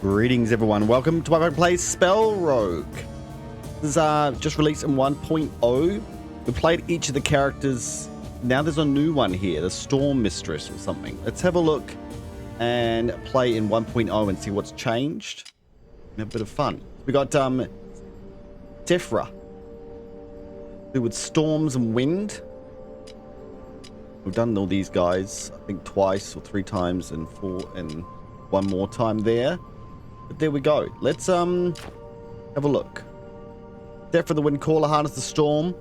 Greetings everyone, welcome to WhiteFalcon Plays SpellRogue. This is just released in 1.0. We played each of the characters. Now there's a new one here, the Storm Mistress or something. Let's have a look and play in 1.0 and see what's changed. Have a bit of fun. We got Sefyra, do with storms and wind. We've done all these guys, I think twice or three times and one more time there. But there we go. Let's have a look. Sefyra the Wind Caller, harness the storm.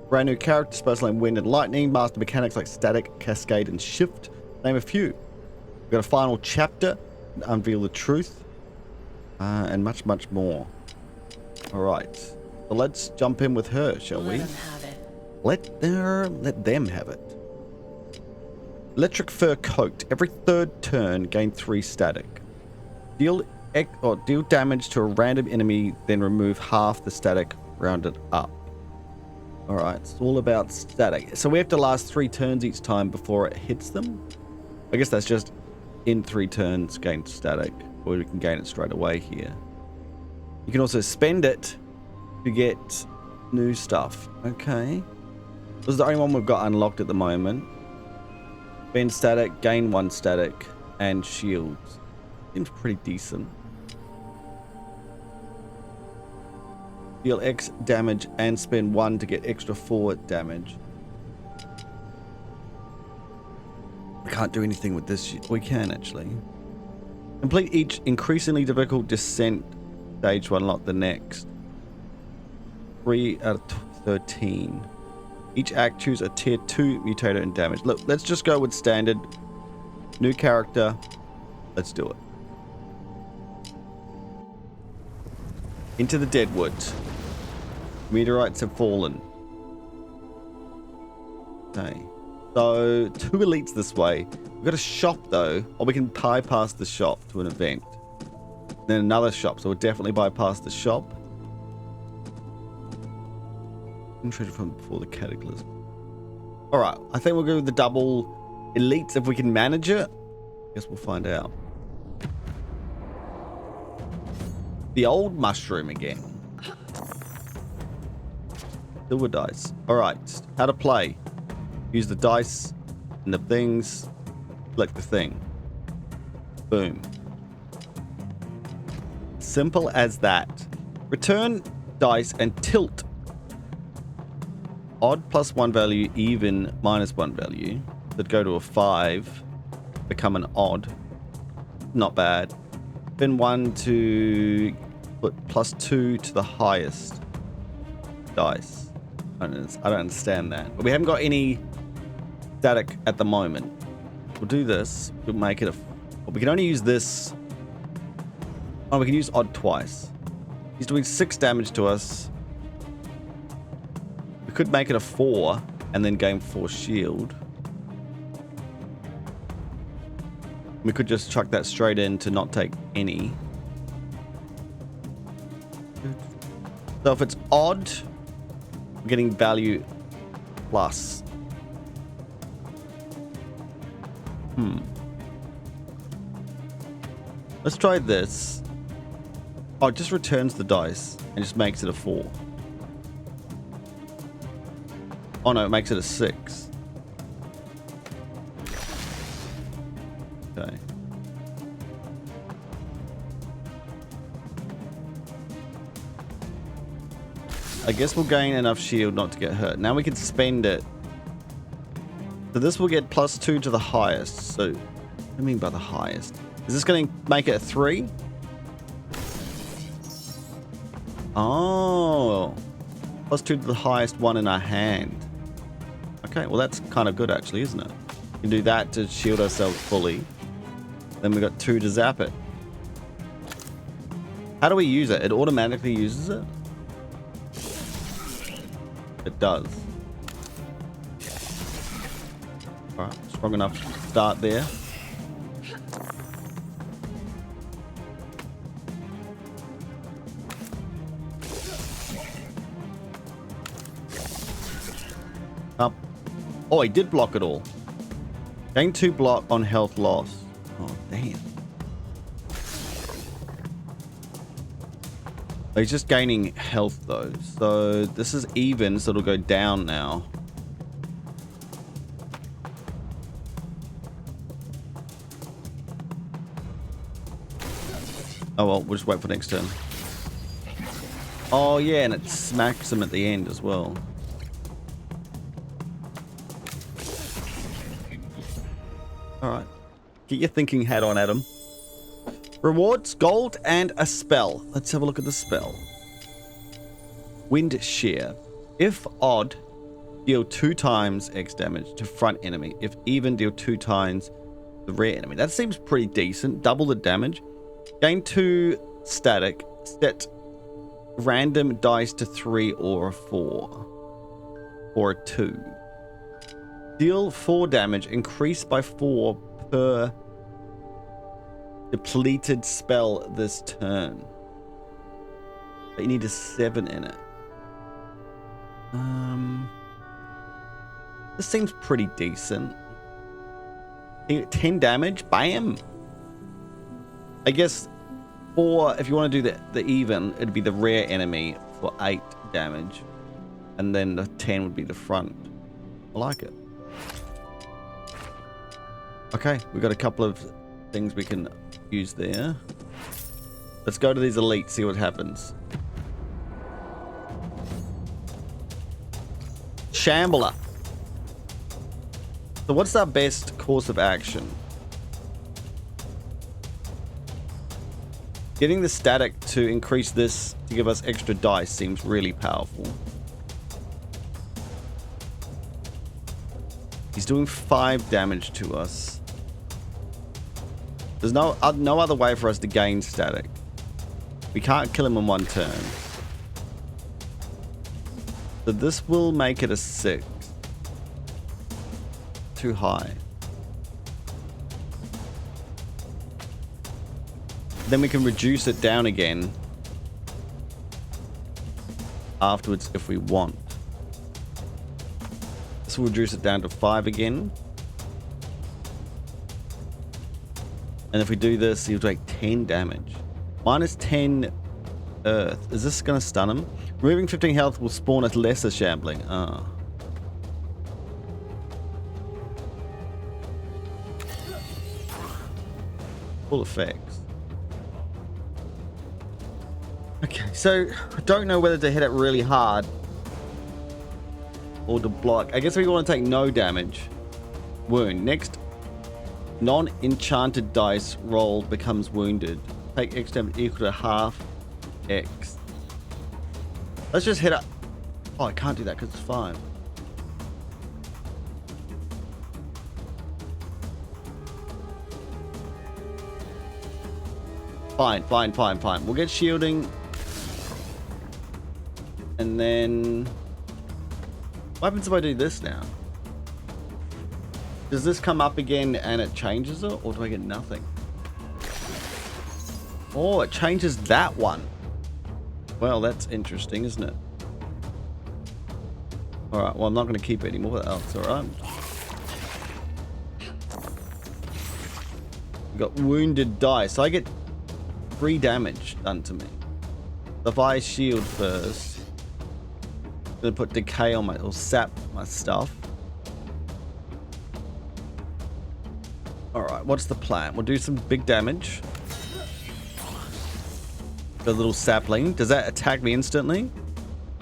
Brand new character, special name Wind and Lightning. Master mechanics like static, cascade, and shift. Name a few. We've got a final chapter, unveil the truth, and much, much more. All right, so let's jump in with her, shall we? Let them have it. Electric Fur Coat. Every third turn, gain 3 static. Deal damage to a random enemy, then remove half the static rounded up. Alright, it's all about static. So we have to last 3 turns each time before it hits them. I guess that's just in 3 turns gain static, or we can gain it straight away here. You can also spend it to get new stuff. Okay. This is the only one we've got unlocked at the moment. Spend static, gain 1 static, and shields. Seems pretty decent. Deal X damage and spend 1 to get extra 4 damage. I can't do anything with this. We can actually. Complete each increasingly difficult descent stage to unlock the next. 3 out of 13. Each act choose a tier 2 mutator and damage. Look, let's just go with standard. New character. Let's do it. Into the Deadwoods. Meteorites have fallen. Okay. So, 2 elites this way. We've got a shop though. Or we can bypass the shop to an event. Then another shop. So we'll definitely bypass the shop. Treasure from before the cataclysm. Alright. I think we'll go with the double elites if we can manage it. Guess we'll find out. The old mushroom again. Silver dice. Alright. How to play. Use the dice and the things. Select the thing. Boom. Simple as that. Return dice and tilt. Odd +1 value, even -1 value. That go to a 5. Become an odd. Not bad. Then 1 to put +2 to the highest dice. I don't understand that. But we haven't got any static at the moment. We'll do this. We'll make it a... Well, we can only use this... Oh, we can use odd twice. He's doing 6 damage to us. We could make it a 4 and then gain 4 shield. We could just chuck that straight in to not take any. So if it's odd, we're getting value plus. Let's try this. Oh, it just returns the dice and just makes it a 4. Oh no, it makes it a 6. Okay. I guess we'll gain enough shield not to get hurt. Now we can spend it. So this will get +2 to the highest. So, what do I mean by the highest? Is this going to make it a 3? Oh. +2 to the highest one in our hand. Okay, well that's kind of good actually, isn't it? We can do that to shield ourselves fully. Then we got 2 to zap it. How do we use it? It automatically uses it? It does. Alright, strong enough to start there. Up. Oh, he did block it all. Gain 2 block on health loss. Oh, damn. He's just gaining health though. So this is even, so it'll go down now. Oh well, we'll just wait for next turn. Oh yeah, and it smacks him at the end as well. Alright. Get your thinking hat on, Adam. Rewards, gold, and a spell. Let's have a look at the spell. Wind Shear. If odd, deal 2 times X damage to front enemy. If even, deal 2 times the rear enemy. That seems pretty decent. Double the damage. Gain 2 static. Set random dice to 3 or a 4. Or a 2. Deal 4 damage. Increase by 4 per depleted spell this turn. But you need a 7 in it. This seems pretty decent. 10 damage, bam. I guess if you want to do the even, it'd be the rare enemy for 8 damage, and then the 10 would be the front. I like it. Okay, we've got a couple of things we can use there. Let's go to these elites, see what happens. Shambler. So what's our best course of action? Getting the static to increase this to give us extra dice seems really powerful. He's doing 5 damage to us. There's no other way for us to gain static. We can't kill him in 1 turn. So this will make it a 6. Too high. Then we can reduce it down again afterwards if we want. This will reduce it down to 5 again. And if we do this, he'll take 10 damage. Minus 10 earth. Is this going to stun him? Removing 15 health will spawn a lesser shambling. Ah. Full effects. Okay, so I don't know whether to hit it really hard or to block. I guess we want to take no damage. Wound. Next, non-enchanted dice rolled becomes wounded. Take X damage equal to half X. Let's just hit it. Oh, I can't do that because it's 5. Fine. We'll get shielding. And then... what happens if I do this now? Does this come up again and it changes it? Or do I get nothing? Oh, it changes that one. Well, that's interesting, isn't it? Alright, well, I'm not going to keep it anymore. That's alright. We've got wounded dice. So I get 3 damage done to me. So if I shield first, I'm going to put decay on or sap my stuff. Alright, what's the plan? We'll do some big damage. The little sapling. Does that attack me instantly?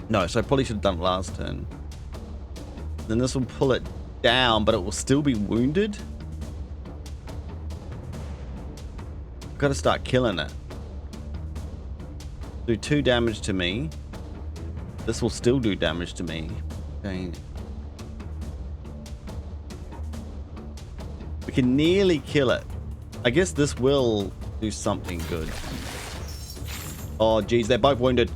No, so I probably should have done it last turn. Then this will pull it down, but it will still be wounded. I've got to start killing it. Do 2 damage to me. This will still do damage to me. Okay. We can nearly kill it. I guess this will do something good. Oh, geez, they're both wounded.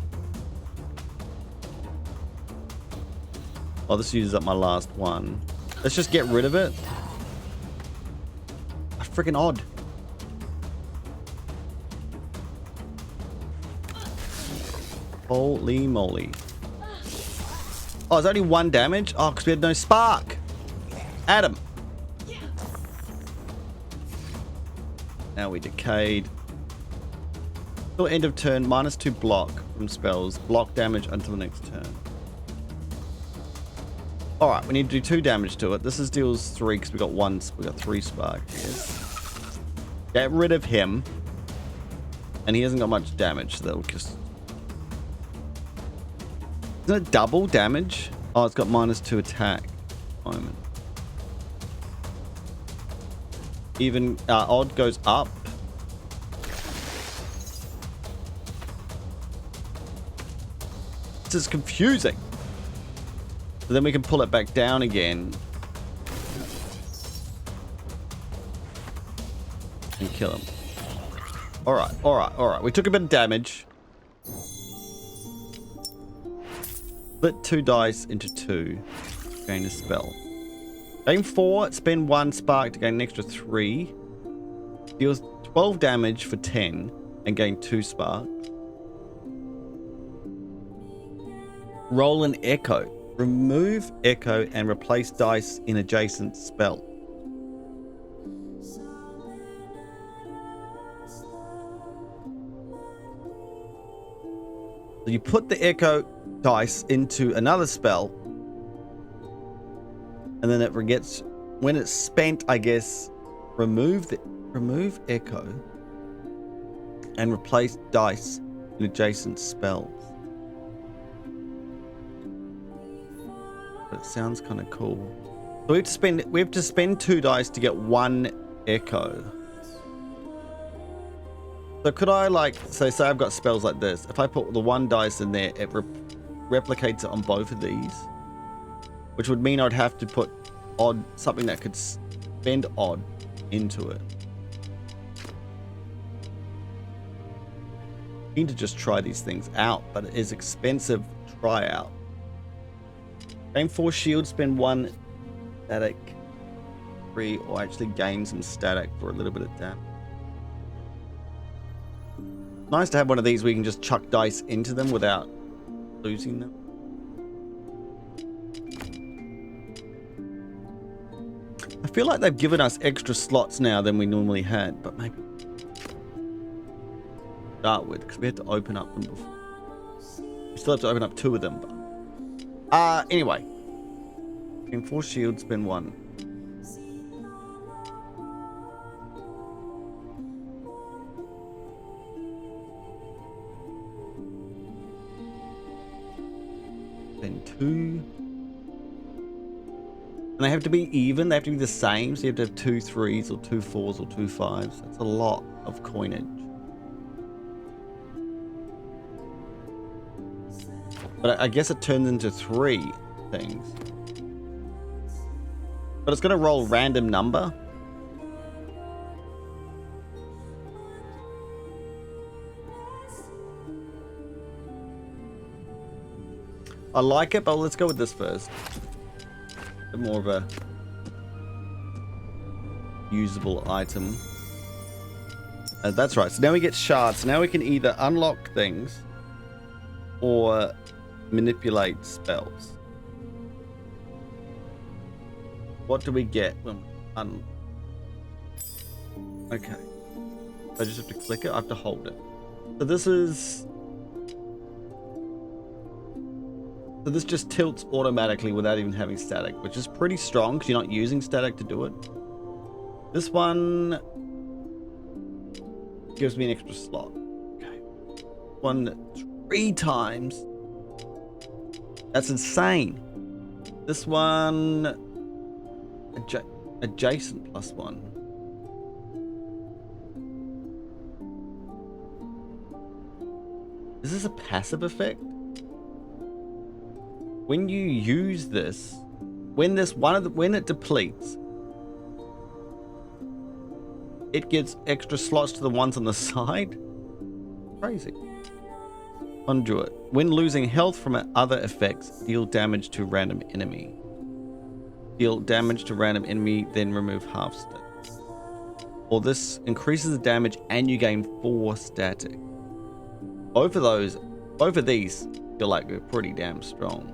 Oh, this uses up my last one. Let's just get rid of it. Freaking odd. Holy moly. Oh, it's only 1 damage? Oh, because we had no spark. Adam. Now we decayed. Till end of turn, -2 block from spells. Block damage until the next turn. Alright, we need to do 2 damage to it. This is deals 3 because we got 3 spark here. Get rid of him. And he hasn't got much damage, so that'll just... Isn't it double damage? Oh, it's got -2 attack. Moment. Even odd goes up. This is confusing. So then we can pull it back down again. And kill him. Alright, alright, alright. We took a bit of damage. Split 2 dice into 2. Gain a spell. Game 4, spend 1 spark to gain an extra 3. Deals 12 damage for 10 and gain 2 spark. Roll an echo. Remove echo and replace dice in adjacent spell. So you put the echo dice into another spell, and then it gets, when it's spent, I guess, remove echo and replace dice in adjacent spells. But it sounds kind of cool. So we have to spend 2 dice to get 1 echo. So could I, like, say I've got spells like this. If I put the 1 dice in there, it replicates it on both of these, which would mean I'd have to put odd, something that could spend odd into it. I need to just try these things out, but it is expensive to try out. Gain 4 shield, spend 1 static, 3, or actually gain some static for a little bit of damage. Nice to have one of these where you can just chuck dice into them without losing them. I feel like they've given us extra slots now than we normally had, but maybe start with, because we had to open up them before. We still have to open up 2 of them, but anyway. In 4 shields, spend 1. Then 2. And they have to be even. They have to be the same. So you have to have 2 3s or 2 4s or 2 5s. That's a lot of coinage. But I guess it turns into 3 things. But it's going to roll random number. I like it, but let's go with this first. A more of a usable item. That's right. So now we get shards. So now we can either unlock things or manipulate spells. What do we get when okay. I just have to click it. I have to hold it. So this is... So this just tilts automatically without even having static, which is pretty strong because you're not using static to do it. This one gives me an extra slot. Okay. 3 times. That's insane. This one... adjacent +1. Is this a passive effect? When you use this, when it depletes, it gives extra slots to the ones on the side. Crazy. Conduit. When losing health from other effects, deal damage to random enemy. Deal damage to random enemy, then remove half static. Or this increases the damage and you gain 4 static. Both of these feel like they're pretty damn strong.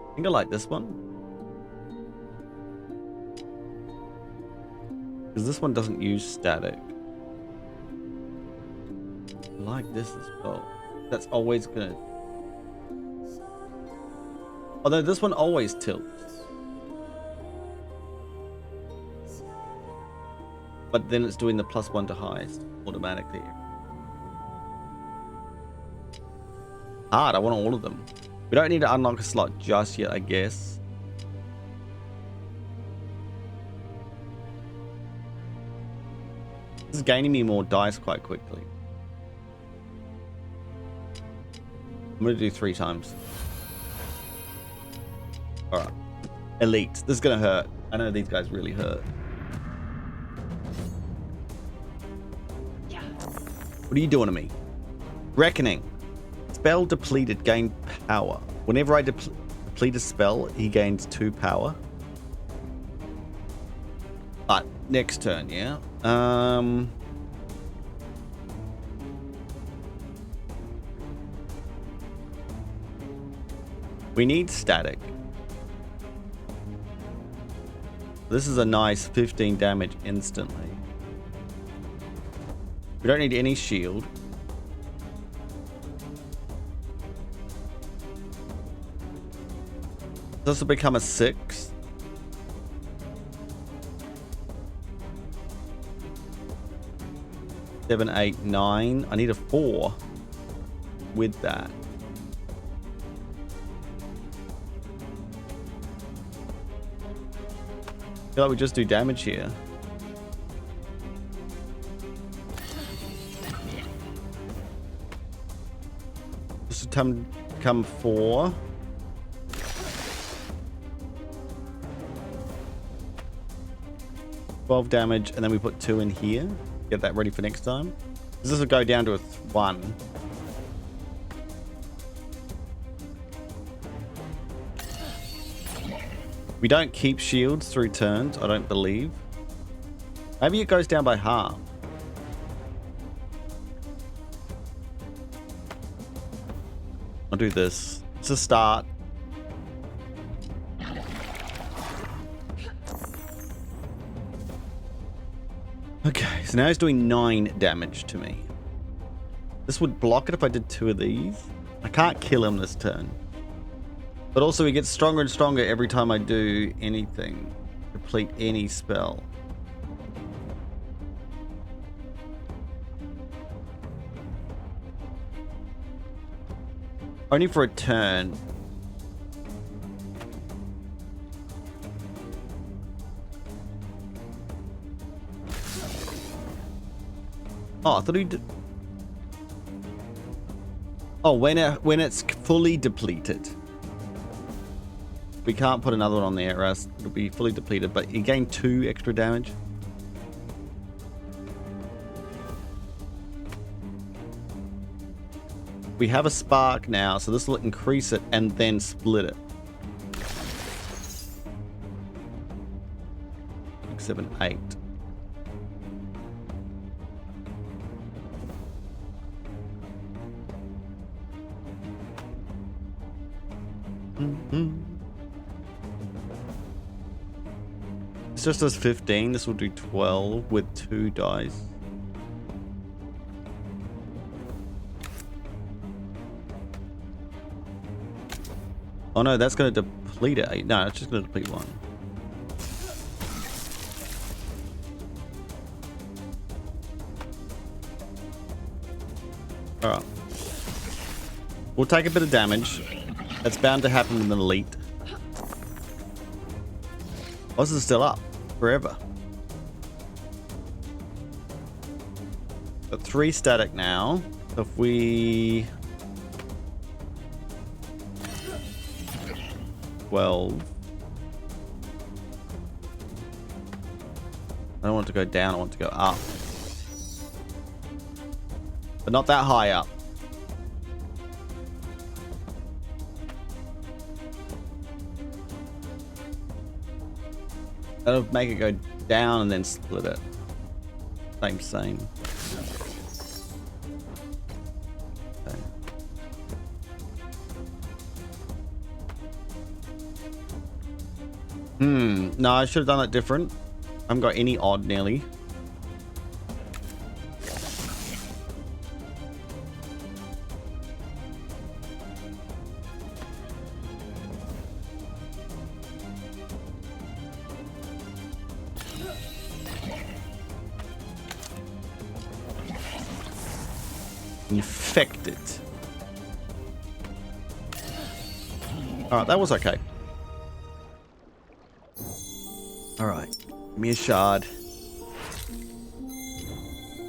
I think I like this one. Because this one doesn't use static. Like this as well. That's always gonna... Although this one always tilts. But then it's doing the +1 to highest automatically. Hard, I want all of them. We don't need to unlock a slot just yet, I guess. This is gaining me more dice quite quickly. I'm gonna do 3 times. Alright. Elite. This is gonna hurt. I know these guys really hurt. What are you doing to me? Reckoning. Spell depleted, gain power. Whenever I deplete a spell, he gains 2 power. But next turn, yeah. We need static. This is a nice 15 damage instantly. We don't need any shield. This will become a 6. Seven, 8, 9. I need a 4 with that. I feel like we just do damage here. This will come 4. $12 damage, and then we put 2 in here. Get that ready for next time. This will go down to a 1. We don't keep shields through turns, I don't believe. Maybe it goes down by half. I'll do this. It's a start. Okay, so now he's doing 9 damage to me. This would block it if I did 2 of these. I can't kill him this turn. But also he gets stronger and stronger every time I do anything. Complete any spell. Only for a turn. Oh, I thought he did. Oh, when it's fully depleted. We can't put another one on there, or else it'll be fully depleted. But you gain 2 extra damage. We have a spark now, so this will increase it and then split it. 6, 7, 8. This just does 15. This will do 12 with 2 dice. Oh no, that's going to deplete it. No, it's just going to deplete 1. Alright. We'll take a bit of damage. That's bound to happen with an elite. Oh, this is still up forever. Got 3 static now. If we... 12. I don't want it to go down, I want it to go up. But not that high up. That'll make it go down and then split it. Same. Okay. No, I should have done it different. I haven't got any odd nearly. Infected. Alright, that was okay. Alright, give me a shard.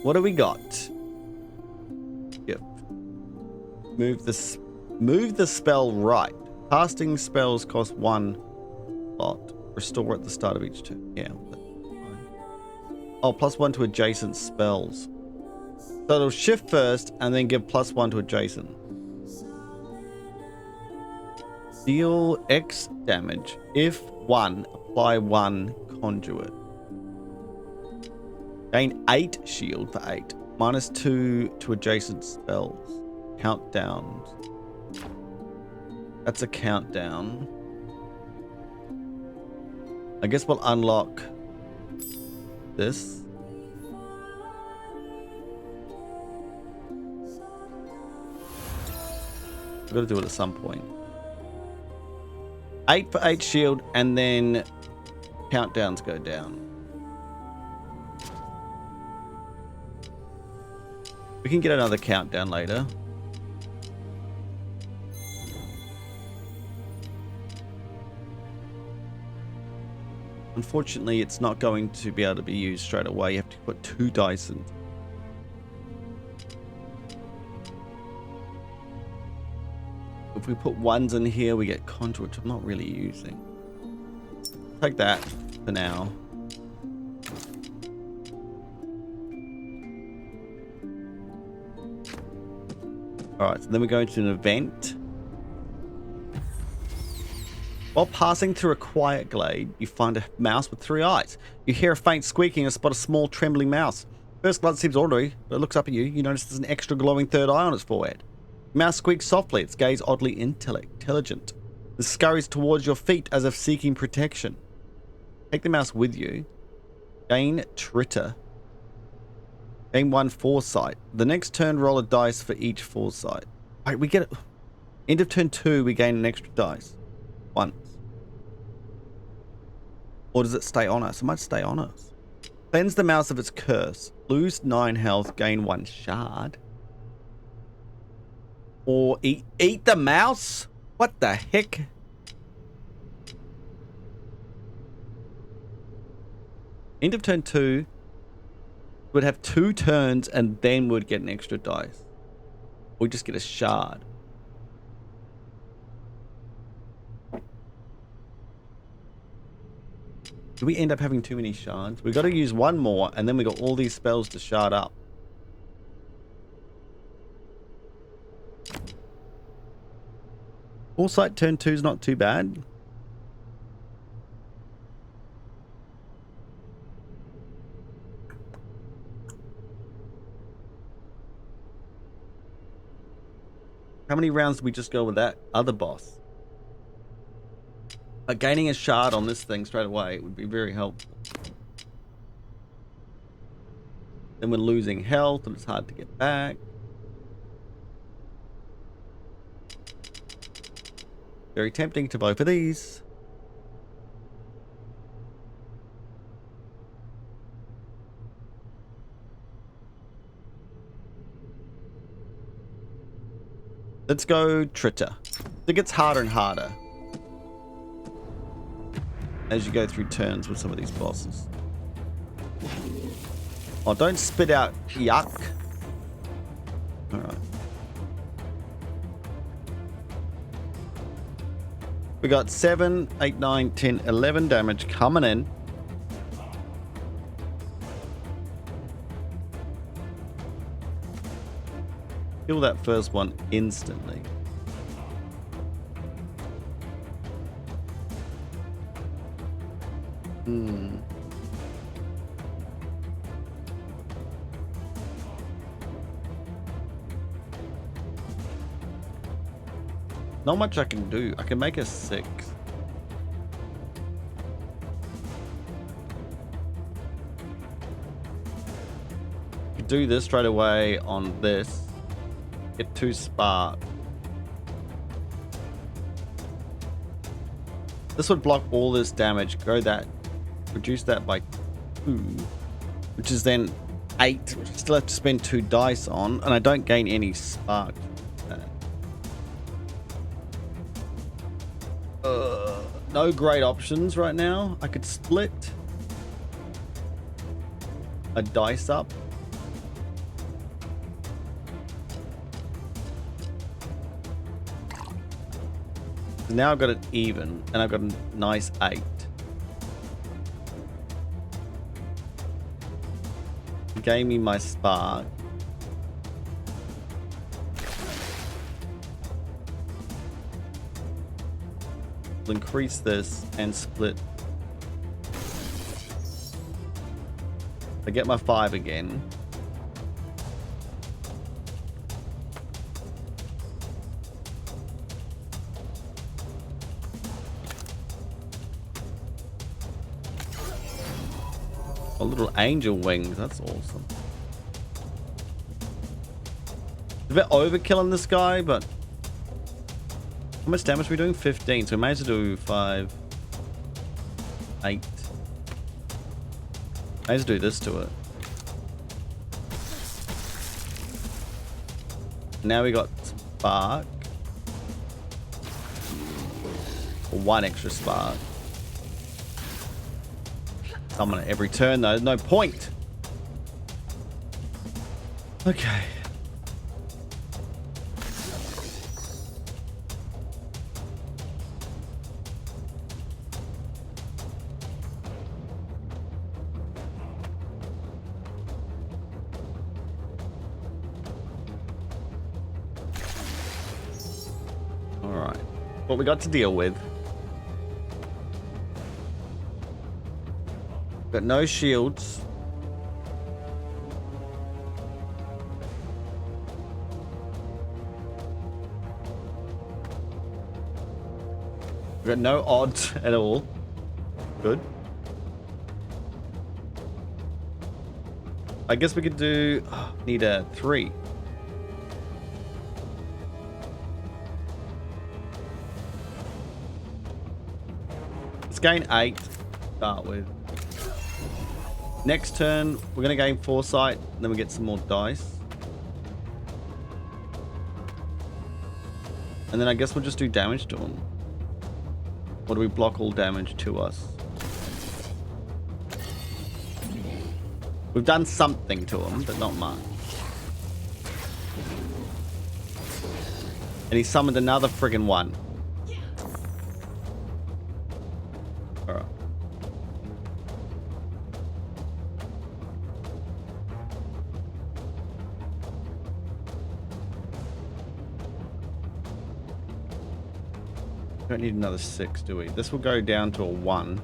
What do we got? Yep. Move the spell right. Casting spells cost 1 slot. Restore at the start of each turn. Yeah. Oh, +1 to adjacent spells. So it'll shift first and then give +1 to adjacent. Deal X damage. If 1, apply 1 conduit. Gain 8 shield for 8. -2 to adjacent spells. Countdown. That's a countdown. I guess we'll unlock this. We've got to do it at some point. 8 for 8 shield, and then countdowns go down. We can get another countdown later. Unfortunately, it's not going to be able to be used straight away. You have to put 2 dice in. If we put 1s in here, we get conduit, which I'm not really using. Take that for now. Alright, so then we go into an event. While passing through a quiet glade, you find a mouse with 3 eyes. You hear a faint squeaking and spot a small trembling mouse. First glance seems ordinary, but it looks up at you. You notice there's an extra glowing 3rd eye on its forehead. The mouse squeaks softly, its gaze oddly intelligent. It scurries towards your feet as if seeking protection. Take the mouse with you. Gain Tritter. Gain 1 foresight. The next turn, roll a dice for each foresight. Wait, we get it. End of turn 2, we gain an extra dice. Once. Or does it stay on us? It might stay on us. Cleanse the mouse of its curse. Lose 9 health, gain 1 shard. Or eat the mouse? What the heck? End of turn 2. Would have 2 turns and then would get an extra dice. Or just get a shard. Do we end up having too many shards? We've got to use 1 more and then we got all these spells to shard up. Foresight turn 2 is not too bad. How many rounds do we just go with that other boss? Gaining a shard on this thing straight away would be very helpful. Then we're losing health and it's hard to get back. Very tempting to vote for these. Let's go Tritter. It gets harder and harder as you go through turns with some of these bosses. Oh, don't spit out yuck. Alright. We got 7, 8, 9, 10, 11 damage coming in. Kill that first one instantly. Not much I can do. I can make a 6. Do this straight away on this. Get 2 spark. This would block all this damage. Go that. Reduce that by 2. Which is then 8, which I still have to spend 2 dice on, and I don't gain any spark. No great options right now. I could split a dice up. Now I've got it even, and I've got a nice 8. It gave me my spark. I'll increase this and split. I get my 5 again. A little angel wings, that's awesome. A bit overkill on this guy, but how much damage are we doing? 15, so we may as well do 5, 8. May as well do this to it. Now we got spark. Or 1 extra spark. Summon it every turn though, no point. Okay. All right. What we got to deal with. Got no shields. We got no odds at all. Good. I guess we could do. Need a 3. Let's gain 8. Start with. Next turn, we're going to gain foresight, then we get some more dice. And then I guess we'll just do damage to him. Or do we block all damage to us? We've done something to him, but not much. And he summoned another friggin' one. Alright. Don't need another 6, do we? This will go down to a 1.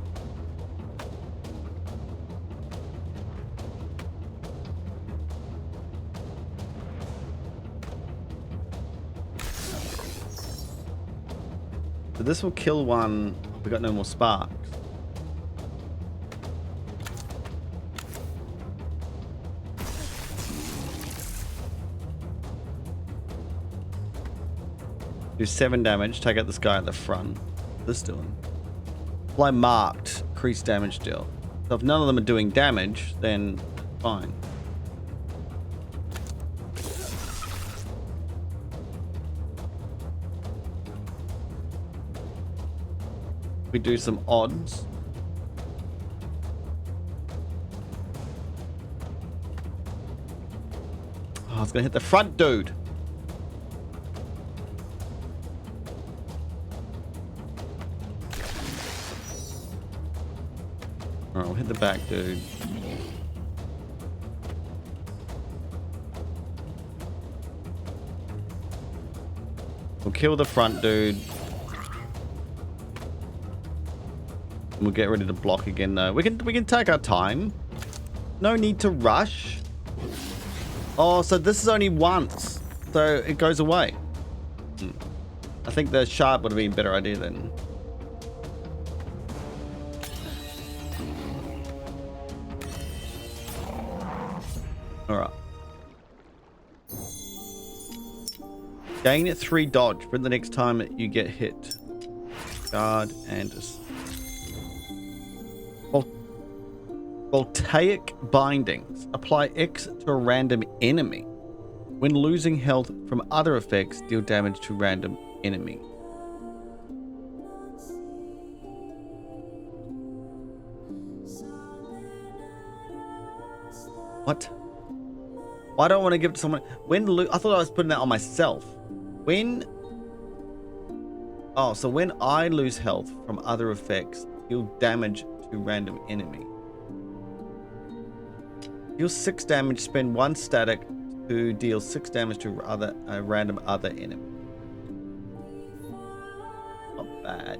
So this will kill 1. We got no more sparks. Do 7 damage, take out this guy at the front. What's this doing? Apply marked, increase damage deal. So if none of them are doing damage, then fine. We do some odds. Oh, it's gonna hit the front dude. Alright, we'll hit the back dude. We'll kill the front dude. And we'll get ready to block again though. We can take our time. No need to rush. Oh, so this is only once. So it goes away. I think the sharp would have been a better idea then. Alright. Gain at 3 dodge for the next time you get hit. Guard and... Well, Voltaic bindings. Apply X to a random enemy. When losing health from other effects, deal damage to random enemy. What? Why do I want to give it to someone? I thought I was putting that on myself. So when I lose health from other effects, deal damage to random enemy. Deal 6 damage, spend 1 static to deal 6 damage to a random other enemy. Not bad.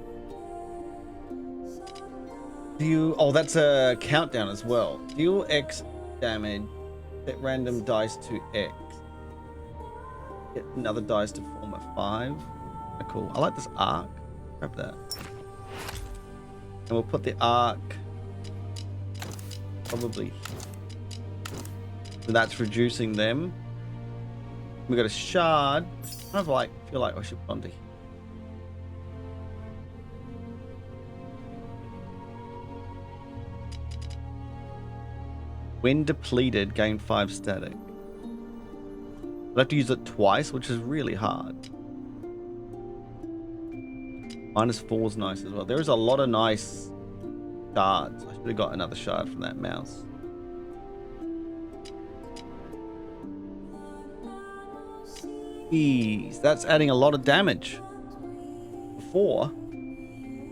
That's a countdown as well. Deal X damage, set random dice to X. Get another dice to form a 5. Cool. I like this arc. Grab that. And we'll put the arc probably. So that's reducing them. We got a shard. Kind of like feel like I should put onto here. When depleted, gain 5 static. I'll have to use it twice, which is really hard. -4 is nice as well. There is a lot of nice shards. I should have got another shard from that mouse. Jeez, that's adding a lot of damage. Before,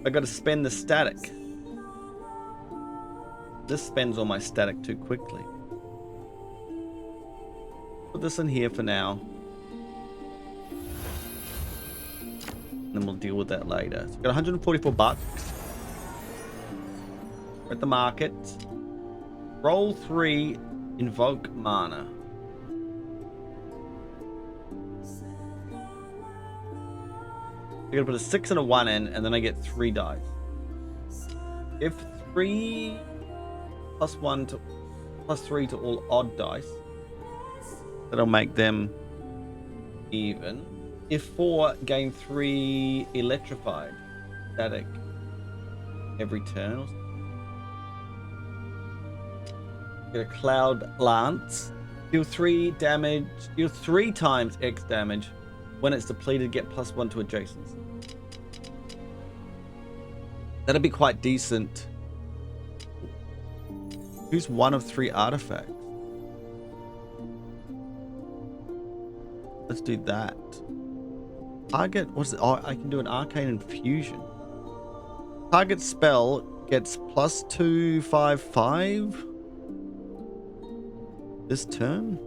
I got to spend the static. This spends all my static too quickly. Put this in here for now. And then we'll deal with that later. So we got 144 bucks. We're at the market. Roll 3, invoke mana. I'm gonna put a 6 and a 1 in, and then I get 3 dice. If 3 +1 to +3 to all odd dice, that'll make them even. If 4, gain 3 electrified static every turn. Get a cloud lance. Deal 3 damage. Deal 3 times X damage. When it's depleted, get +1 to adjacents. That'll be quite decent. Choose 1 of 3 artifacts. Let's do that. Target, what's it? Oh, I can do an arcane infusion. Target spell gets +2/5/5 this turn.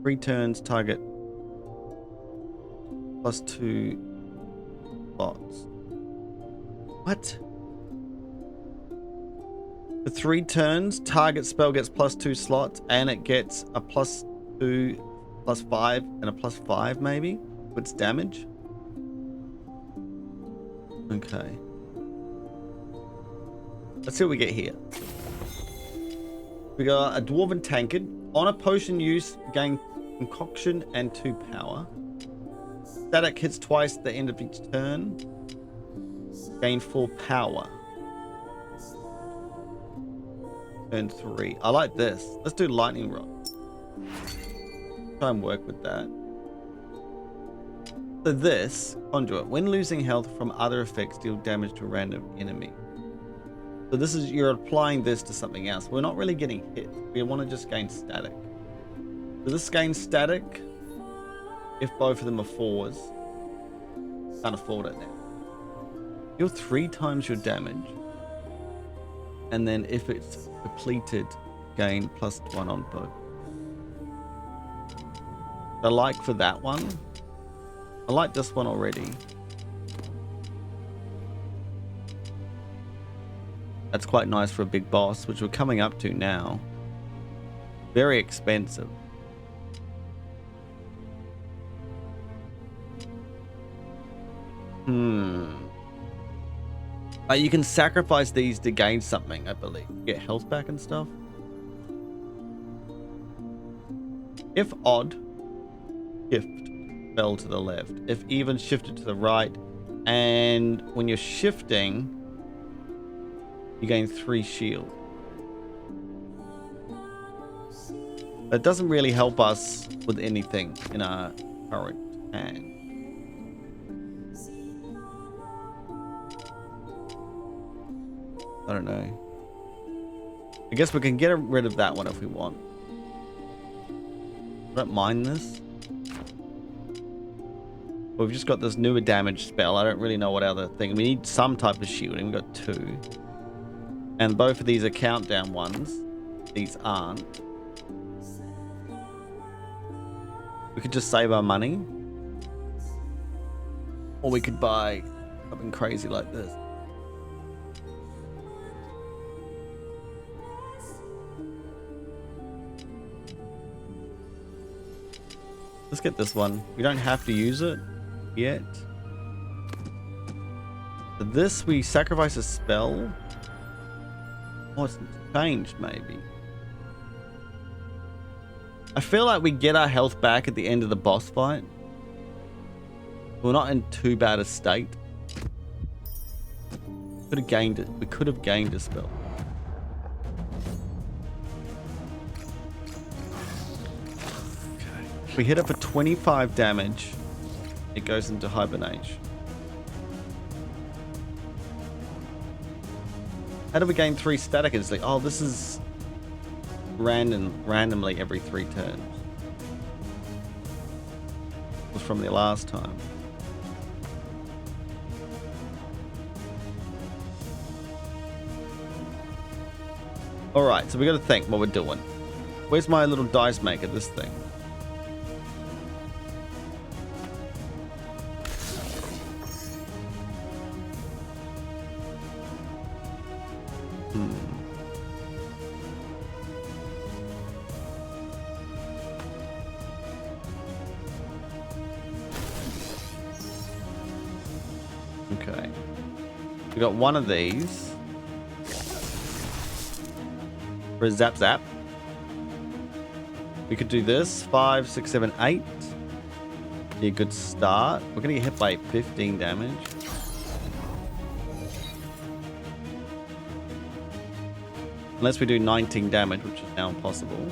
3 turns, target +2 slots. What? For 3 turns, target spell gets +2 slots, and it gets a +2, +5, and a +5 maybe. Its damage. Okay. Let's see what we get here. We got a dwarven tankard. On a potion use, gain concoction and 2 power. Static hits twice at the end of each turn. Gain 4 power. Turn 3. I like this. Let's do lightning rod. Try and work with that. So this, conduit. When losing health from other effects, deal damage to a random enemy. So this is, you're applying this to something else. We're not really getting hit. We want to just gain static. So this gains static if both of them are 4s. Can't afford it now. Deal 3 times your damage. And then if it's depleted, gain +1 on both. I like for that one. I like this one already. That's quite nice for a big boss, which we're coming up to now. Very expensive. You can sacrifice these to gain something, I believe. Get health back and stuff. If odd, shift spell to the left. If even, shifted to the right. And when you're shifting, you gain 3 shield. It doesn't really help us with anything in our current hand. I don't know. I guess we can get rid of that one if we want. I don't mind this. We've just got this newer damage spell. I don't really know what other thing. We need some type of shielding. We've got 2. And both of these are countdown ones. These aren't. We could just save our money. Or we could buy something crazy like this. Let's get this one. We don't have to use it yet. For this, we sacrifice a spell. Oh, it's changed, maybe. I feel like we get our health back at the end of the boss fight. We're not in too bad a state. Could have gained it. We could have gained a spell. We hit it for 25 damage. It goes into hibernation. How do we gain 3 static instantly? Oh, this is randomly every 3 turns. It was from the last time. Alright, so we gotta think what we're doing. Where's my little dice maker, this thing? Okay. We got one of these. For a zap zap. We could do this. 5, 6, 7, 8. Be a good start. We're gonna get hit by 15 damage. Unless we do 19 damage, which is now impossible.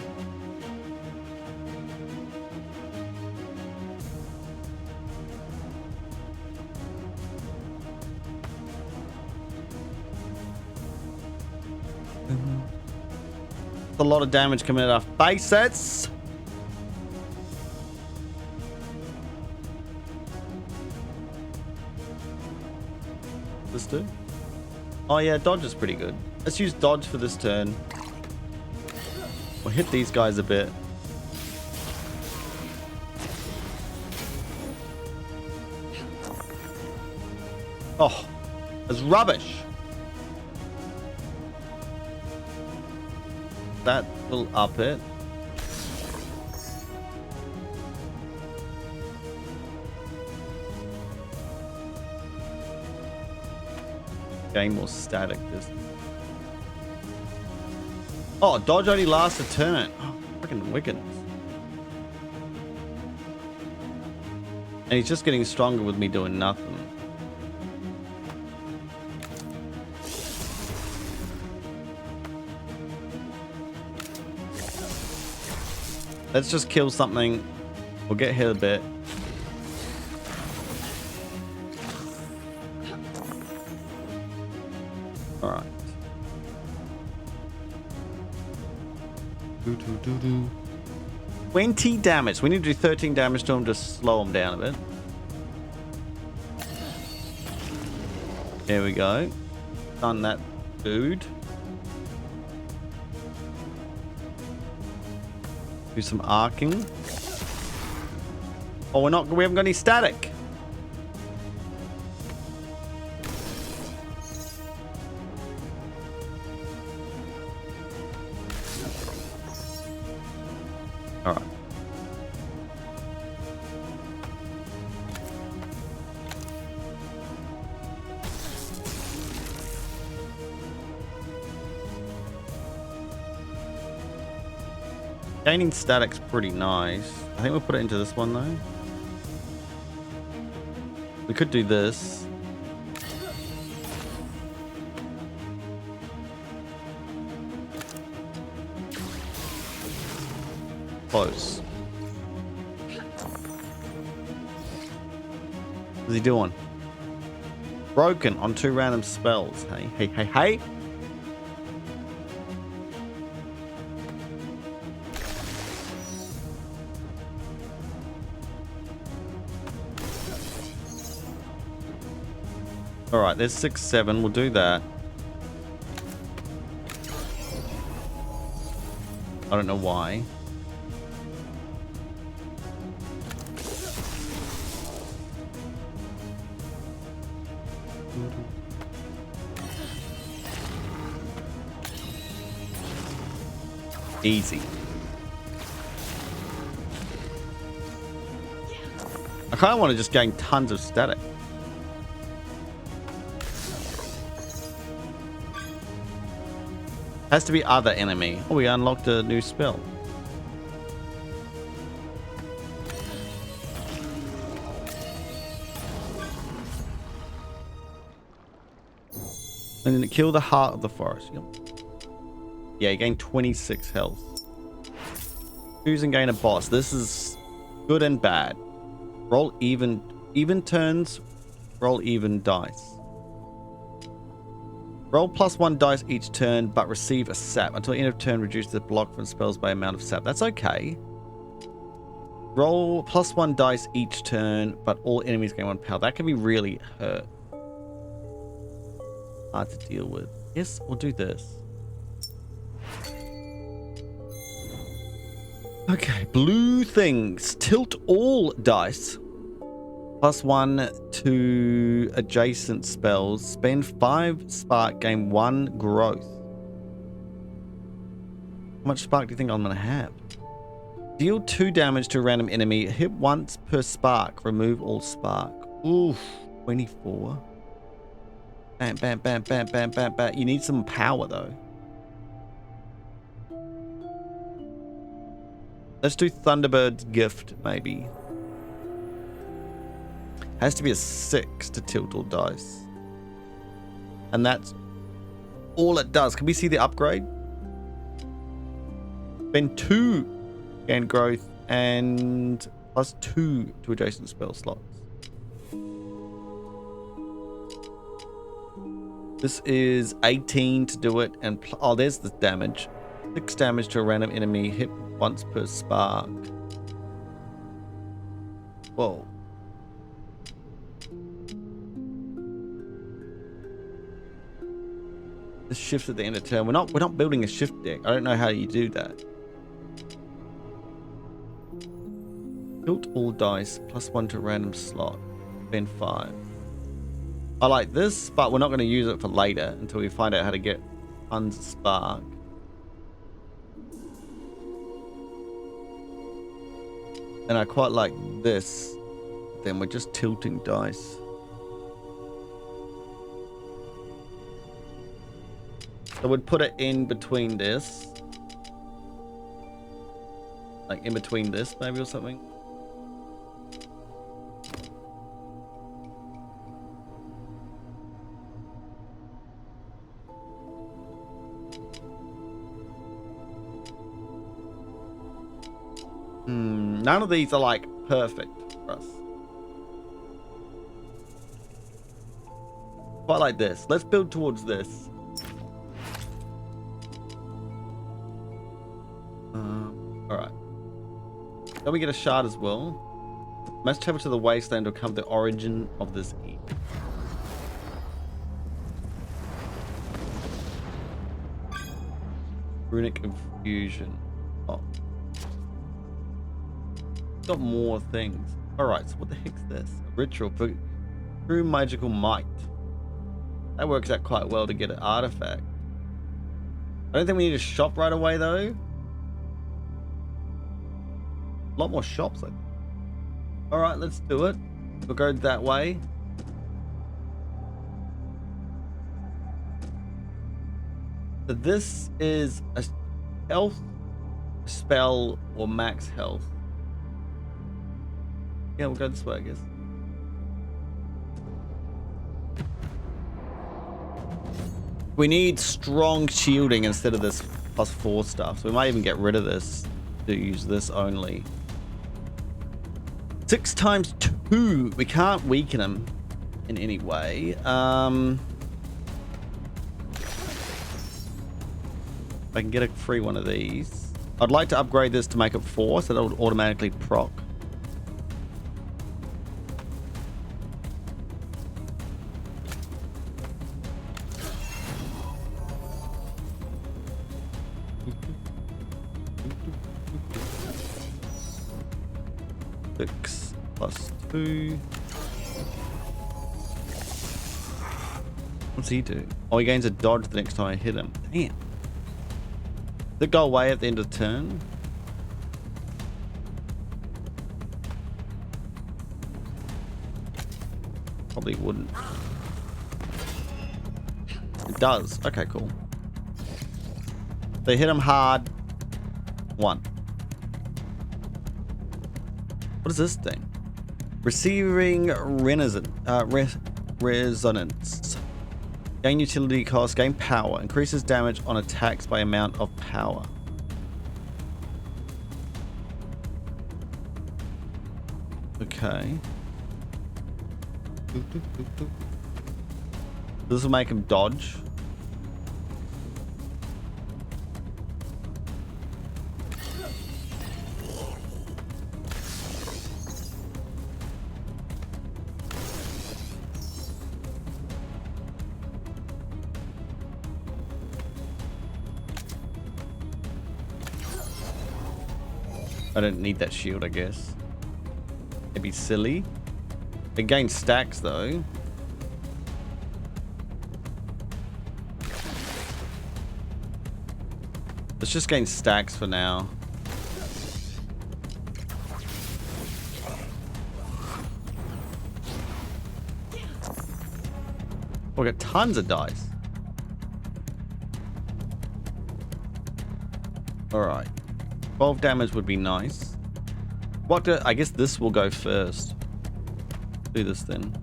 A lot of damage coming at our faces. This do? Oh yeah, dodge is pretty good. Let's use dodge for this turn. We'll hit these guys a bit. Oh, that's rubbish. That will up it. Gain more static distance. Oh, dodge only lasts a turn. Oh, freaking wicked. And he's just getting stronger with me doing nothing. Let's just kill something. We'll get hit a bit. Alright. 20 damage. We need to do 13 damage to him to slow him down a bit. There we go. Done that, dude. Do some arcing. Oh, we haven't got any static. All right. Gaining static's pretty nice. I think we'll put it into this one though. We could do this. close. What's he doing? Broken on 2 random spells. Hey. Alright, there's 6, 7. We'll do that. I don't know why. Easy. I kind of want to just gain tons of static. Has to be other enemy. Oh, we unlocked a new spell. And then kill the heart of the forest. Yep. Yeah, you gain 26 health. Choose and gain a boss. This is good and bad. Roll even turns. Roll even dice. Roll +1 dice each turn, but receive a sap. Until the end of turn, reduce the block from spells by amount of sap. That's okay. Roll +1 dice each turn, but all enemies gain 1 power. That can be really hurt. Hard to deal with. Yes, we'll do this. Okay, blue things. Tilt all dice. +1 to adjacent spells. Spend 5 spark, gain 1 growth. How much spark do you think I'm going to have? Deal 2 damage to a random enemy. Hit once per spark. Remove all spark. Oof. 24. Bam, bam, bam, bam, bam, bam, bam. You need some power, though. Let's do Thunderbird's Gift, maybe. Has to be a 6 to tilt all dice. And that's all it does. Can we see the upgrade? Spend 2 gain growth and +2 to adjacent spell slots. This is 18 to do it, and oh, there's the damage. 6 damage to a random enemy, hit once per spark. Whoa. This shifts at the end of turn. We're not building a shift deck. I don't know how you do that. Tilt all dice, +1 to random slot. Spend 5. I like this, but we're not going to use it for later until we find out how to get tons of spark. And I quite like this. Then we're just tilting dice. So we'd put it in between this. Like in between this maybe or something. None of these are like perfect for us. Quite like this. Let's build towards this. Alright. Then we get a shard as well. Must travel to the wasteland to come the origin of this heat. Runic infusion. Oh. Got more things. Alright, so what the heck's this? A ritual for true magical might. That works out quite well to get an artifact. I don't think we need a shop right away though. A lot more shops, I think. Alright, let's do it. We'll go that way. So this is a health spell or max health. Yeah, we'll go this way, I guess. We need strong shielding instead of this +4 stuff. So we might even get rid of this. to use this only. 6 times 2. We can't weaken him in any way. If I can get a free one of these. I'd like to upgrade this to make it 4 so that it would automatically proc. +2. What's he do? Oh, he gains a dodge the next time I hit him. Damn. Does it go away at the end of the turn? Probably wouldn't. It does. Okay, cool. They hit him hard. 1. What is this thing? Receiving resonance. Gain utility cost, gain power. Increases damage on attacks by amount of power. Okay. This will make him dodge. I don't need that shield, I guess. It'd be silly. It gains stacks, though. Let's just gain stacks for now. We got tons of dice. Alright. 12 damage would be nice. What do I guess this will go first. Do this then.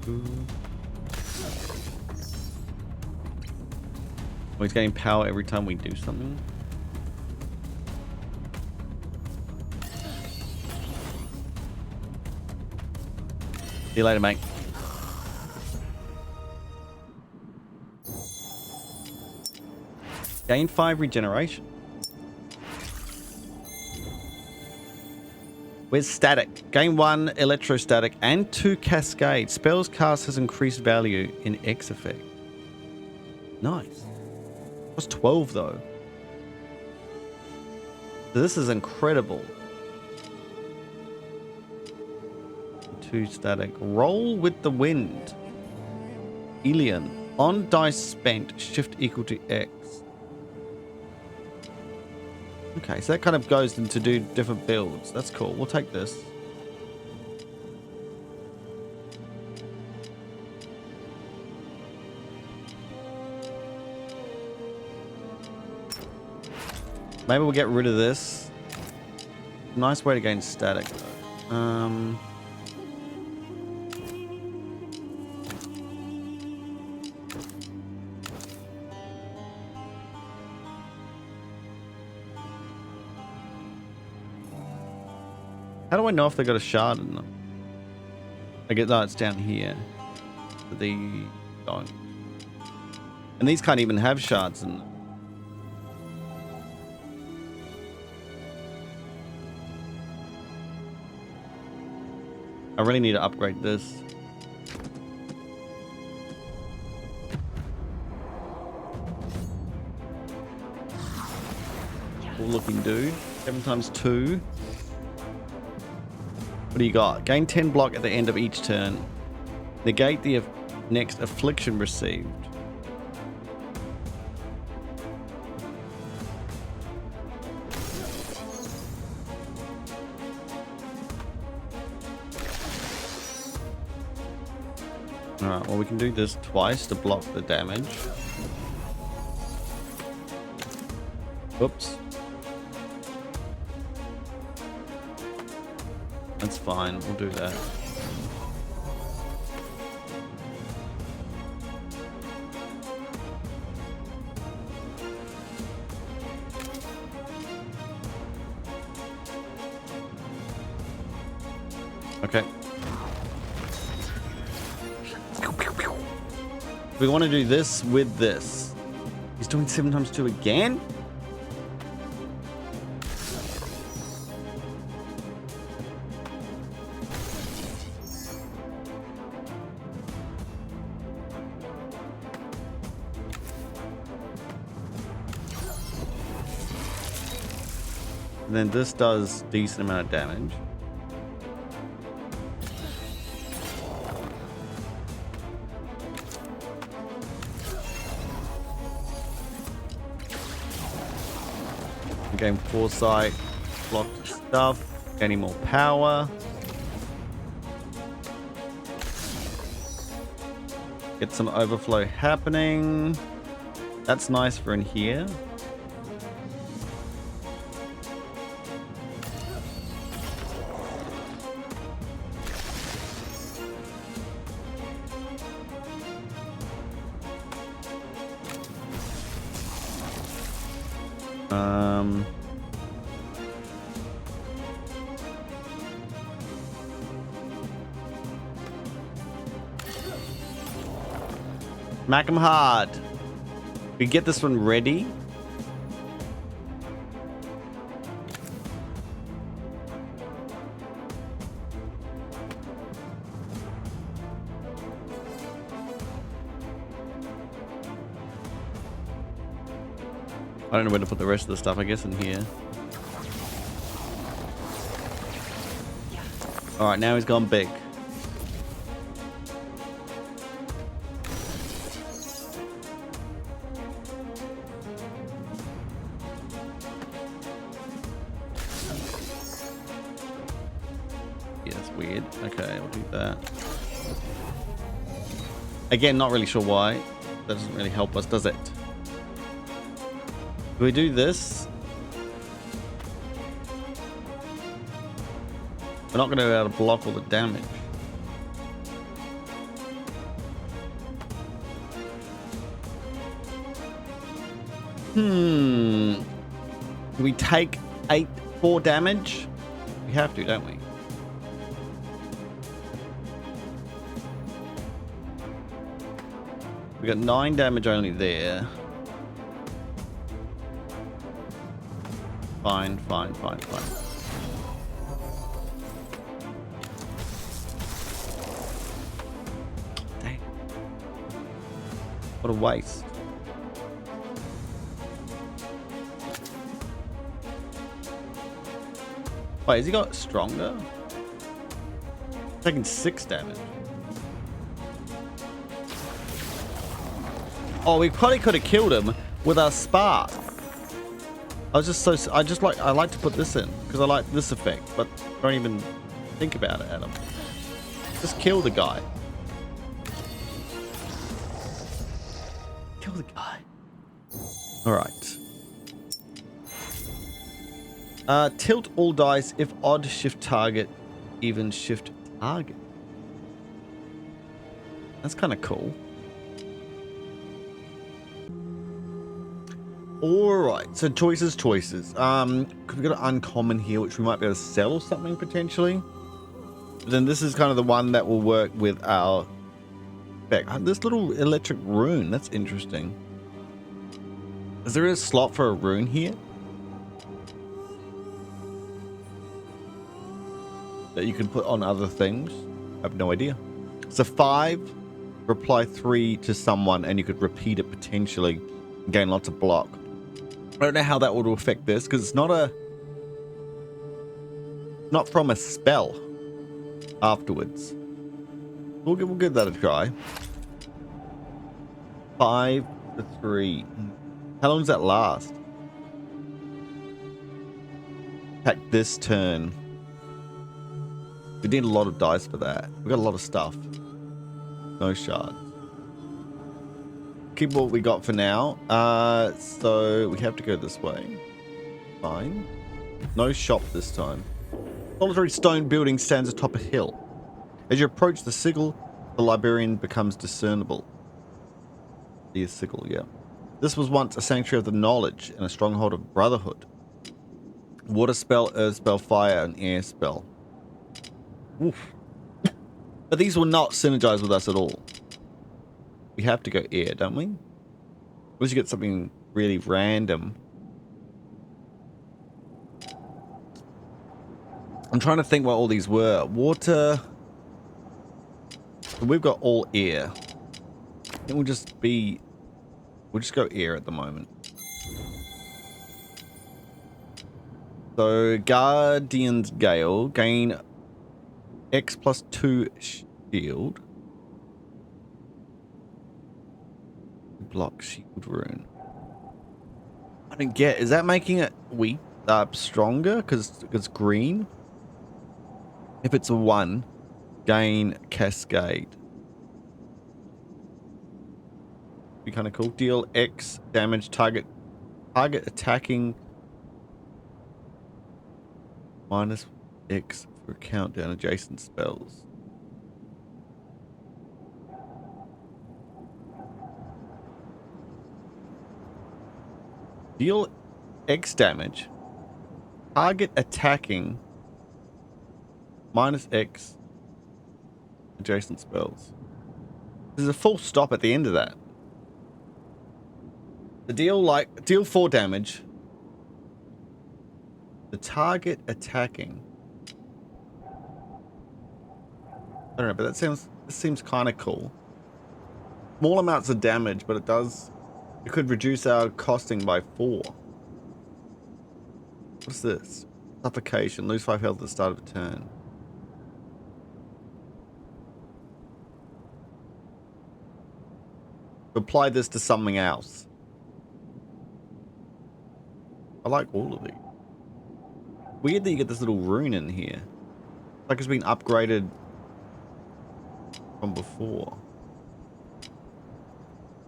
Oh, he's getting power every time we do something. See you later, mate. Gain 5 regeneration. Where's static? Gain 1 electrostatic and 2 cascade. Spells cast has increased value in X effect. Nice. What's 12 though? This is incredible. 2 static. Roll with the wind. Elian. On dice spent, shift equal to X. Okay, so that kind of goes into do different builds. That's cool. We'll take this. Maybe we'll get rid of this. Nice way to gain static, though. How do I know if they got a shard in them? I get that it's down here. But they don't. And these can't even have shards in them. I really need to upgrade this. Cool looking dude. 7 times 2. What do you got? Gain 10 block at the end of each turn. Negate the next affliction received. Alright, well we can do this twice to block the damage. Oops. That's fine, we'll do that. Okay. We want to do this with this. He's doing 7 times 2 again? And then this does decent amount of damage. Gain foresight, block stuff, gaining more power. Get some overflow happening. That's nice for in here. Smack him hard. We get this one ready. I don't know where to put the rest of the stuff, I guess in here. Alright, now he's gone big. Yeah, that's weird. Okay, we'll do that. Again, not really sure why. That doesn't really help us, does it? Do we do this? We're not going to be able to block all the damage. Do we take 4 damage? We have to, don't we? We got 9 damage only there. Fine. Dang. What a waste. Wait, has he got stronger? Taking 6 damage. Oh, we probably could have killed him with our spark. I like to put this in because I like this effect, but don't even think about it, Adam. Just kill the guy. Kill the guy. All right. Tilt all dice if odd, shift target, even shift target. That's kind of cool. Alright, so choices. We've got an uncommon here, which we might be able to sell or something potentially. But then this is kind of the one that will work with our effect. This little electric rune, that's interesting. Is there a slot for a rune here? That you can put on other things? I have no idea. So 5, reply 3 to someone, and you could repeat it potentially and gain lots of block. I don't know how that would affect this because it's not from a spell afterwards. We'll give that a try. 5 to 3. How long does that last? Attack this turn. We need a lot of dice for that. We got a lot of stuff. No shards. Keep what we got for now. So we have to go this way. Fine. No shop this time. Solitary stone building stands atop a hill. As you approach the sigil, the librarian becomes discernible. The sigil, yeah. This was once a sanctuary of the knowledge and a stronghold of brotherhood. Water spell, earth spell, fire, and air spell. Oof. But these will not synergize with us at all. We have to go air, don't we? Unless you get something really random. I'm trying to think what all these were. Water. We've got all air. It will just be... We'll just go air at the moment. So, Guardian's Gale. Gain X plus 2 shield. Block shield rune. I don't get... Is that making it weak? Stronger? Because it's green? If it's a 1, gain Cascade. Be kind of cool. Deal X damage target attacking minus X for countdown adjacent spells. Deal X damage. Target attacking minus X adjacent spells. There's a full stop at the end of that. The deal 4 damage. The target attacking. I don't know, but this seems kind of cool. Small amounts of damage, but it could reduce our costing by 4. What's this? Suffocation. Lose 5 health at the start of a turn. Apply this to something else. I like all of these. Weird that you get this little rune in here. Like it's been upgraded from before.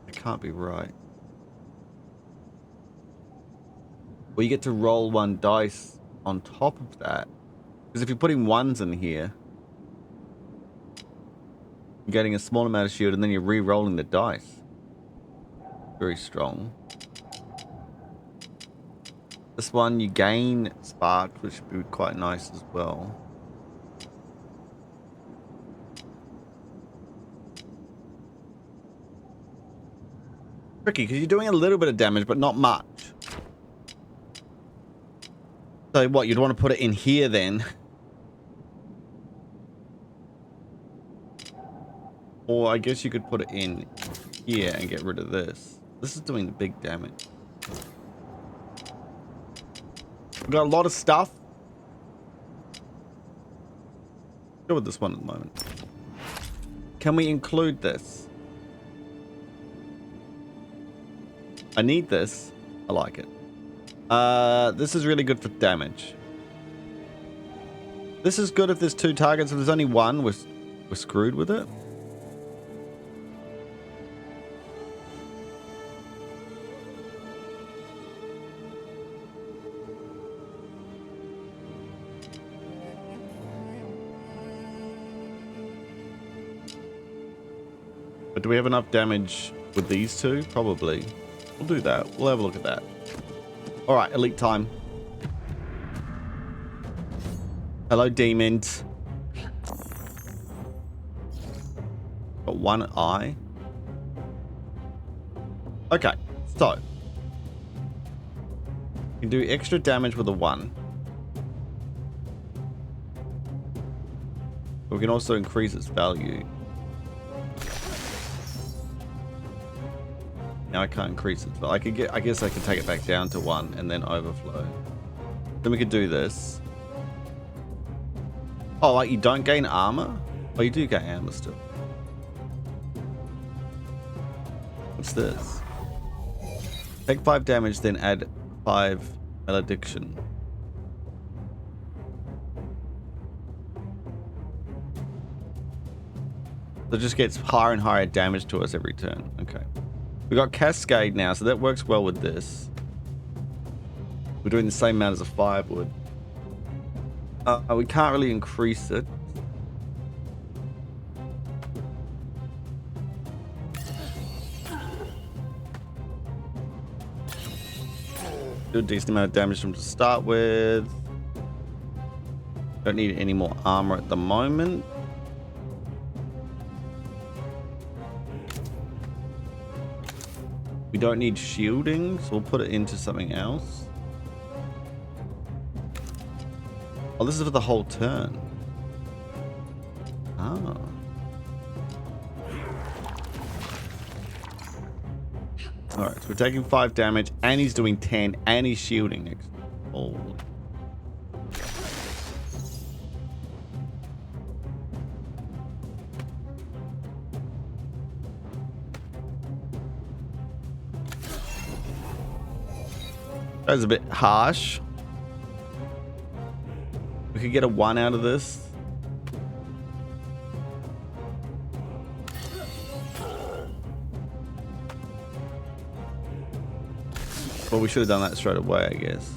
It can't be right. Well, you get to roll 1 dice on top of that. Because if you're putting 1s in here, you're getting a small amount of shield and then you're re-rolling the dice. Very strong. This one, you gain sparks, which would be quite nice as well. Tricky, because you're doing a little bit of damage, but not much. So what, you'd want to put it in here then? Or I guess you could put it in here and get rid of this. This is doing the big damage. We've got a lot of stuff. Go with this one at the moment. Can we include this? I need this. I like it. This is really good for damage. This is good if there's 2 targets. If there's only 1, we're screwed with it. But do we have enough damage with these 2? Probably. We'll do that. We'll have a look at that. All right, elite time. Hello, demons. Got 1 eye. Okay, so. You can do extra damage with a 1. We can also increase its value. Now I can't increase it, but I guess I could take it back down to 1 and then overflow. Then we could do this. Oh, like you don't gain armor? Oh, you do gain armor still. What's this? Take 5 damage, then add 5 malediction. So it just gets higher and higher damage to us every turn. Okay. We got Cascade now, so that works well with this. We're doing the same amount as a 5 would. We can't really increase it. Do a decent amount of damage to them to start with. Don't need any more armor at the moment. We don't need shielding, so we'll put it into something else. Oh, this is for the whole turn. Ah. Alright, so we're taking 5 damage, and he's doing 10, and he's shielding next. Oh. That was a bit harsh. We could get a 1 out of this. Well, we should have done that straight away, I guess.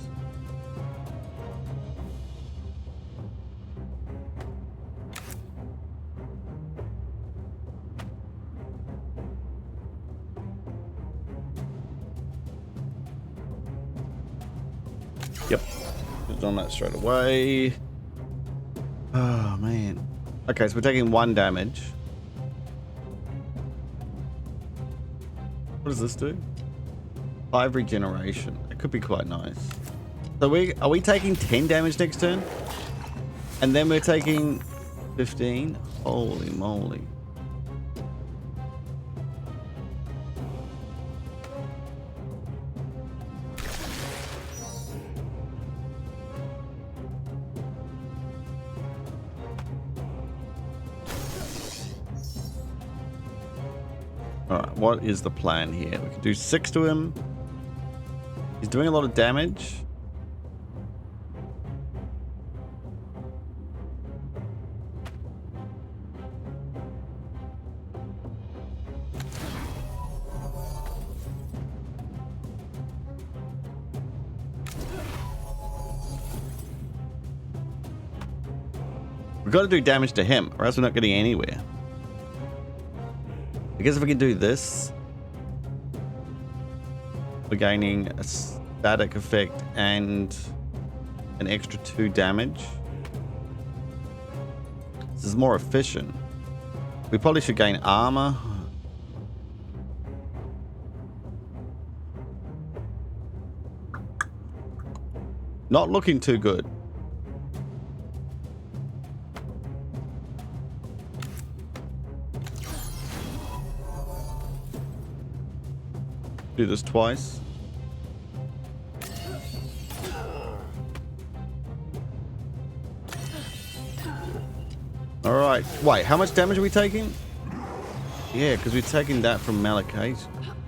Yep. Should have done that straight away. Oh, man. Okay, so we're taking 1 damage. What does this do? 5 regeneration. It could be quite nice. So are we taking 10 damage next turn? And then we're taking 15? Holy moly. Alright, what is the plan here? We can do 6 to him. He's doing a lot of damage. We've got to do damage to him, or else we're not getting anywhere. I guess if we can do this, we're gaining a static effect and an extra 2 damage. This is more efficient. We probably should gain armor. Not looking too good. Do this twice. All right. Wait, how much damage are we taking? Yeah, because we're taking that from Malachite.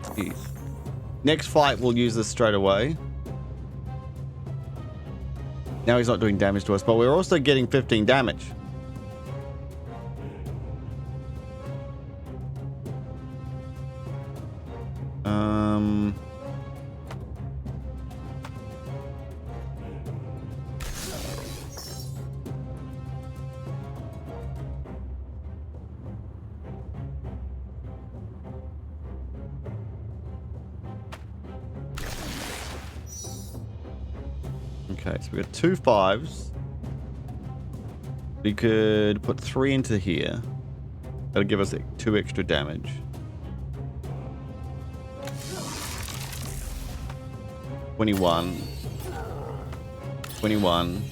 Jeez. Next fight, we'll use this straight away. Now he's not doing damage to us, but we're also getting 15 damage. Okay, so we got 2 5s. We could put 3 into here. That'll give us 2 extra damage. $21. 21.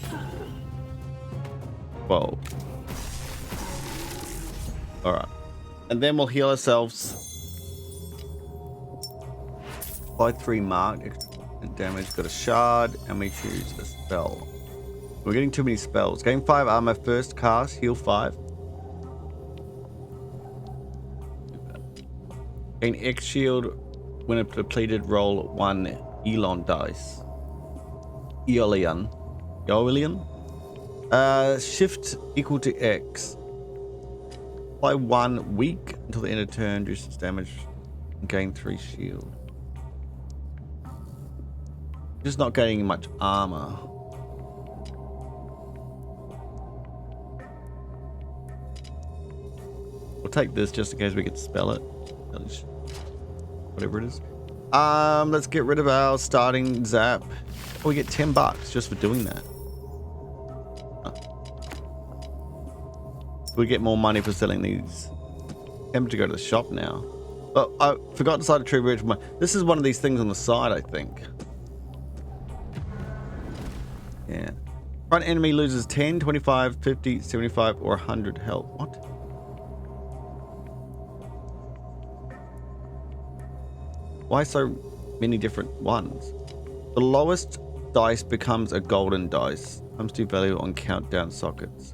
12. Alright. And then we'll heal ourselves by 3 mark. Extra damage. Got a shard. And we choose a spell. We're getting too many spells. Gain 5 armor first cast. Heal 5. Gain X shield when it's depleted. Roll 1 Elon dice. Eolian. Shift equal to X. Apply 1 weak until the end of turn. Do 6 damage. And gain 3 shield. Just not getting much armor. We'll take this just in case we could spell it. Whatever it is. Let's get rid of our starting zap. Oh, we get $10 just for doing that. Huh. We get more money for selling these. I'm to go to the shop now. Oh, I forgot to cite a tree bridge. This is one of these things on the side, I think. Yeah. Front enemy loses 10, 25, 50, 75, or 100 health. What? Why so many different ones? The lowest dice becomes a golden dice. Comes to value on countdown sockets.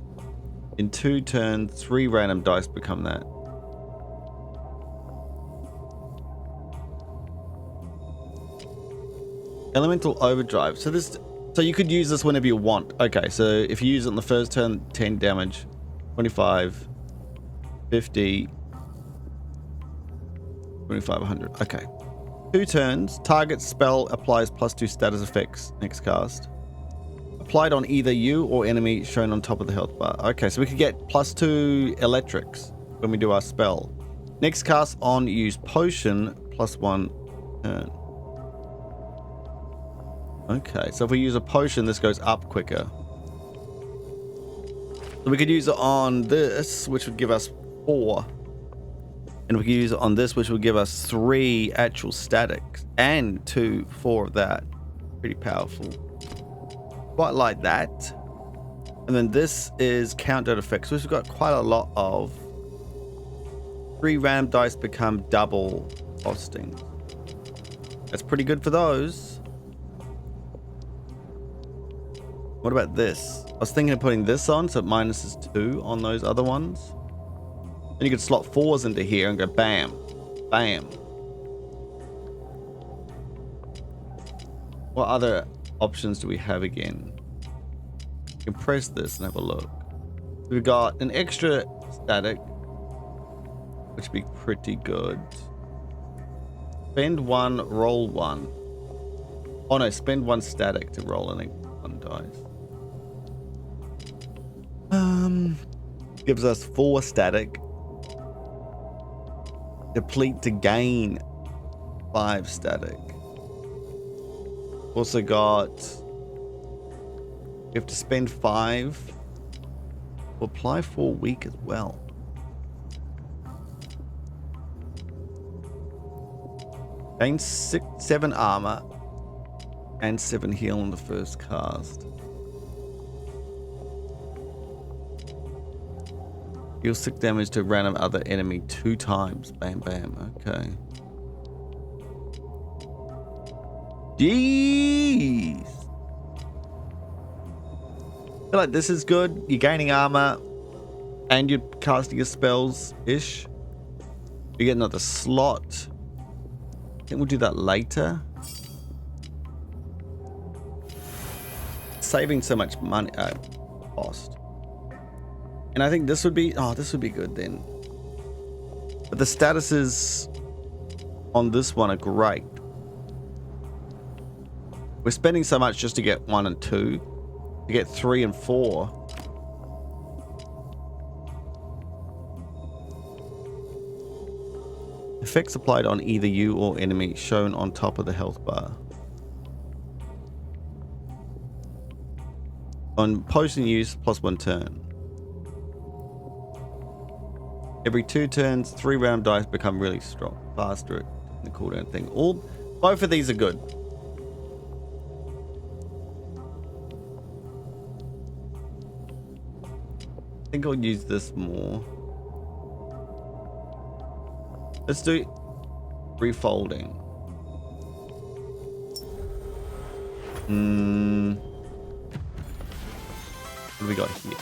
In 2 turns, 3 random dice become that. Elemental overdrive. So you could use this whenever you want. Okay, so if you use it on the first turn, 10 damage, 25, 50, 25, 100. Okay. 2 turns. Target spell applies +2 status effects next cast. Applied on either you or enemy shown on top of the health bar. Okay, so we could get +2 electrics when we do our spell. Next cast on, use potion +1 turn. Okay, so if we use a potion, this goes up quicker. So we could use it on this, which would give us 4. And we could use it on this, which would give us 3 actual statics. And 4 of that. Pretty powerful. Quite like that. And then this is countdown effects. So we've got quite a lot of 3 random dice become double costing. That's pretty good for those. What about this? I was thinking of putting this on, so it minuses 2 on those other ones. And you could slot 4s into here and go bam, bam. What other options do we have again? You can press this and have a look. We've got an extra static, which would be pretty good. Spend 1, roll 1. Oh no, spend 1 static to roll one dice. Gives us 4 static. Deplete to gain 5 static. Also got, you have to spend 5. We'll apply 4 weak as well. Gain 7 armor and 7 heal on the first cast. Deal 6 damage to random other enemy 2 times. Bam, bam. Okay. Jeez. I feel like this is good. You're gaining armor and you're casting your spells-ish. You get another slot. I think we'll do that later. Saving so much money, cost. And I think this would be, this would be good then. But the statuses on this one are great. We're spending so much just to get 1 and 2. To get 3 and 4. Effects applied on either you or enemy shown on top of the health bar. On potion use, +1 turn. Every 2 turns, 3 random dice become really strong, faster at the cooldown thing. Both of these are good. I think I'll use this more. Let's do refolding. What do we got here?